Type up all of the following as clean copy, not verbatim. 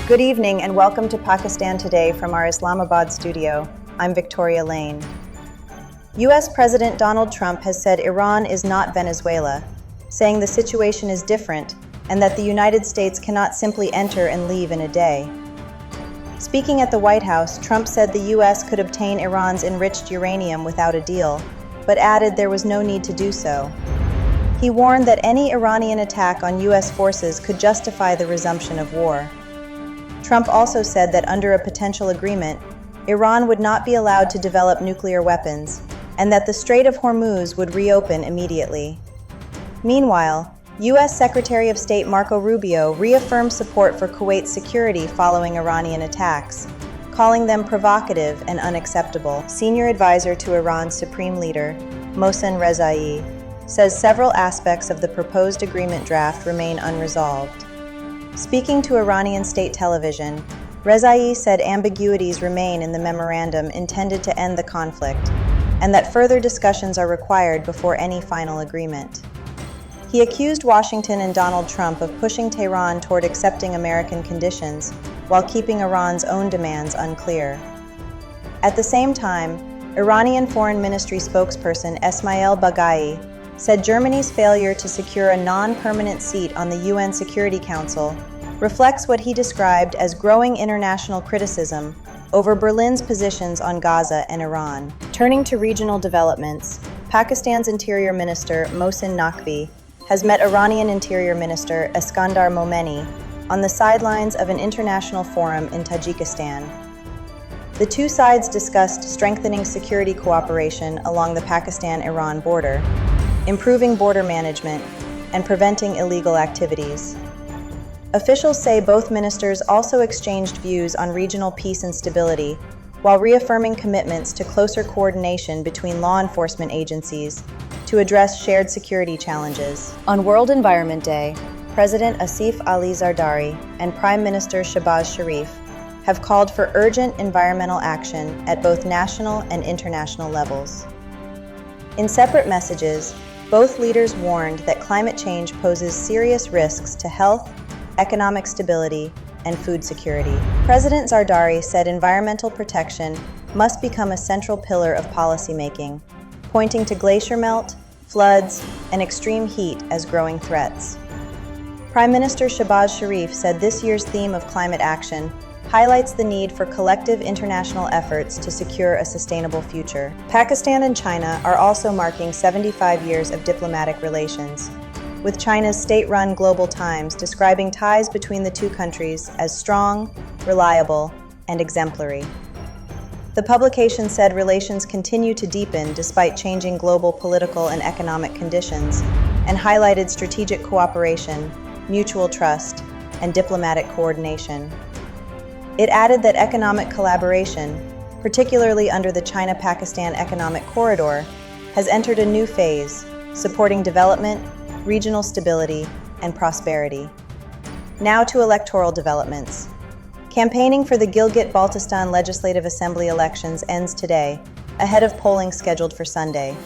Good evening and welcome to Pakistan Today from our Islamabad studio. I'm Victoria Lane. U.S. President Donald Trump has said Iran is not Venezuela, saying the situation is different and that the United States cannot simply enter and leave in a day. Speaking at the White House, Trump said the U.S. could obtain Iran's enriched uranium without a deal, but added there was no need to do so. He warned that any Iranian attack on U.S. forces could justify the resumption of war. Trump also said that under a potential agreement, Iran would not be allowed to develop nuclear weapons, and that the Strait of Hormuz would reopen immediately. Meanwhile, U.S. Secretary of State Marco Rubio reaffirmed support for Kuwait's security following Iranian attacks, calling them provocative and unacceptable. Senior advisor to Iran's supreme leader, Mohsen Rezai, says several aspects of the proposed agreement draft remain unresolved. Speaking to Iranian state television, Rezai said ambiguities remain in the memorandum intended to end the conflict, and that further discussions are required before any final agreement. He accused Washington and Donald Trump of pushing Tehran toward accepting American conditions while keeping Iran's own demands unclear. At the same time, Iranian Foreign Ministry spokesperson Esmail Baghai said Germany's failure to secure a non-permanent seat on the UN Security Council reflects what he described as growing international criticism over Berlin's positions on Gaza and Iran. Turning to regional developments, Pakistan's Interior Minister Mohsin Naqvi has met Iranian Interior Minister Eskandar Momeni on the sidelines of an international forum in Tajikistan. The two sides discussed strengthening security cooperation along the Pakistan-Iran border, improving border management, and preventing illegal activities. Officials say both ministers also exchanged views on regional peace and stability, while reaffirming commitments to closer coordination between law enforcement agencies to address shared security challenges. On World Environment Day, President Asif Ali Zardari and Prime Minister Shehbaz Sharif have called for urgent environmental action at both national and international levels. In separate messages, both leaders warned that climate change poses serious risks to health, economic stability, and food security. President Zardari said environmental protection must become a central pillar of policymaking, pointing to glacier melt, floods, and extreme heat as growing threats. Prime Minister Shehbaz Sharif said this year's theme of climate action highlights the need for collective international efforts to secure a sustainable future. Pakistan and China are also marking 75 years of diplomatic relations, with China's state-run Global Times describing ties between the two countries as strong, reliable, and exemplary. The publication said relations continue to deepen despite changing global political and economic conditions, and highlighted strategic cooperation, mutual trust, and diplomatic coordination. It added that economic collaboration, particularly under the China-Pakistan Economic Corridor, has entered a new phase, supporting development, regional stability, and prosperity. Now to electoral developments. Campaigning for the Gilgit-Baltistan Legislative Assembly elections ends today, ahead of polling scheduled for Sunday.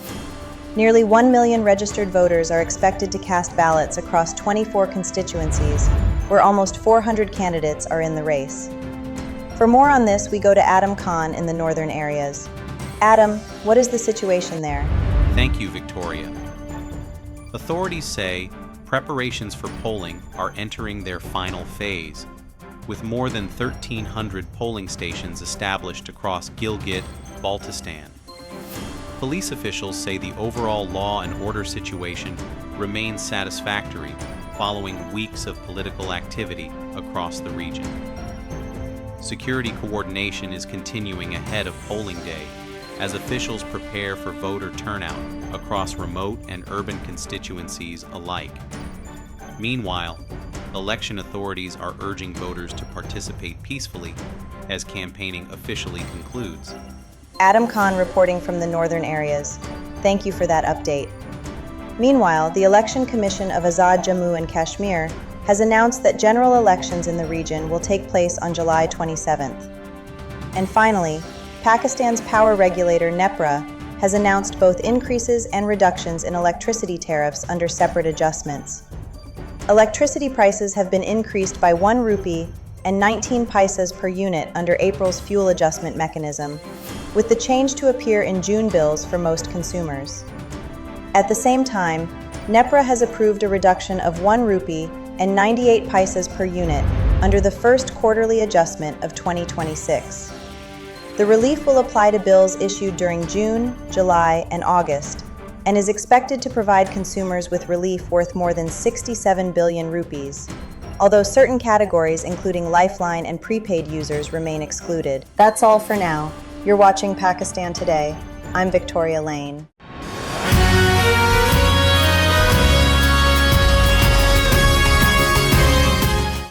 Nearly 1 million registered voters are expected to cast ballots across 24 constituencies, where almost 400 candidates are in the race. For more on this, we go to Adam Khan in the northern areas. Adam, what is the situation there? Thank you, Victoria. Authorities say preparations for polling are entering their final phase, with more than 1,300 polling stations established across Gilgit-Baltistan. Police officials say the overall law and order situation remains satisfactory following weeks of political activity across the region. Security coordination is continuing ahead of polling day as officials prepare for voter turnout across remote and urban constituencies alike. Meanwhile, election authorities are urging voters to participate peacefully as campaigning officially concludes. Adam Khan reporting from the northern areas. Thank you for that update. Meanwhile, the Election Commission of Azad Jammu and Kashmir has announced that general elections in the region will take place on July 27th. And finally, Pakistan's power regulator NEPRA has announced both increases and reductions in electricity tariffs under separate adjustments. Electricity prices have been increased by 1 rupee and 19 paisas per unit under April's fuel adjustment mechanism, with the change to appear in June bills for most consumers. At the same time, NEPRA has approved a reduction of 1 rupee and 98 paisas per unit under the first quarterly adjustment of 2026. The relief will apply to bills issued during June, July, and August, and is expected to provide consumers with relief worth more than 67 billion rupees, although certain categories, including Lifeline and prepaid users, remain excluded. That's all for now. You're watching Pakistan Today. I'm Victoria Lane.